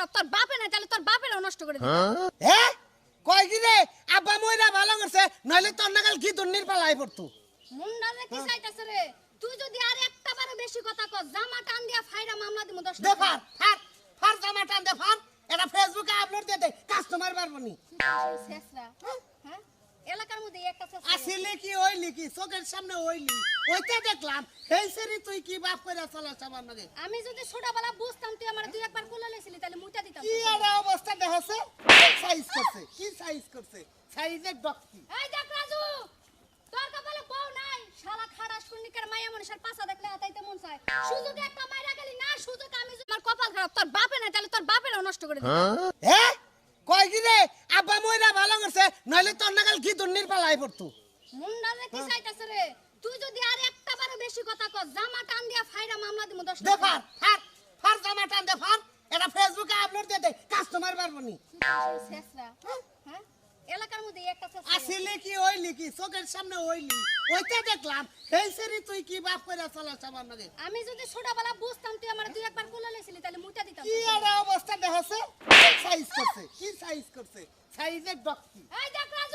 খারাপ তোর বাপে না তাহলে তোর বাপেরও নষ্ট করে দিবি হ্যাঁ কয় কি রে আব্বা মইরা ভালো করছে নইলে তোর নাগাল কি দুর্নির পালাই পড়তো মুন্ডা রে কি চাইতাছে রে তুই যদি আর একটা বারে বেশি কথা কস জামা টান দিয়া ফাইরা মামলা দিমু 10 দে ফার ফার ফার জামা টান দে ফার এটা ফেসবুকে আপলোড দিয়ে দে কাস্টমার পারবনি শেষরা হ্যাঁ এলাকার মধ্যে একটা শেষ আসলে কি হইলি কি চোখের সামনে হইলি ওইটা দেখলাম এই সেরি তুই কি বাপ করে চালাস আমার নাকি আমি যদি ছোটবেলা বুঝতাম তুই আমার দুই একবার কোলে লইছিলি তাহলে মুইটা দিতাম কি আর অবস্থা দেখাছে সাইজ করছে কি সাইজ করছে সাইজের ডক্তি এই দেখ রাজু তোর কপালে বউ নাই শালা খাড়া শুনিকার মাইয়া মানুষের পাছা দেখলে আতাইতে মন চায় সুযোগ একটা মাইরা গেলি না সুযোগ আমি আমার কপাল খারাপ তোর বাপে না তাহলে তোর বাপেরও নষ্ট করে দিবি হ্যাঁ কয় কি রে আব্বা মইরা ভালো করছে নইলে তোর নাগাল কি দুর্নির পালাই পড়তো মুন্ডা রে কি চাইতাছে রে তুই যদি আর একটা বারে বেশি কথা কস জামা টান দিয়া ফাইরা মামলা দিমু 10 দে ফার ফার ফার জামা টান দে ফার এটা ফেসবুকে আপলোড দিয়ে দে কাস্টমার পারবনি শেষরা হ্যাঁ এলাকার মধ্যে একটা শেষ আসলে কি হইলি কি চোখের সামনে হইলি ওইটা দেখলাম এই সেরি তুই কি বাপ করে চালাস আমার নাকি আমি যদি ছোটবেলা বুঝতাম তুই আমার দুই একবার কোলে লইছিলি তাহলে মুইটা দিতাম কি আর অবস্থা দেখাছে সাইজ করছে কি সাইজ করছে সাইজের ডক্তি এই দেখ রাজু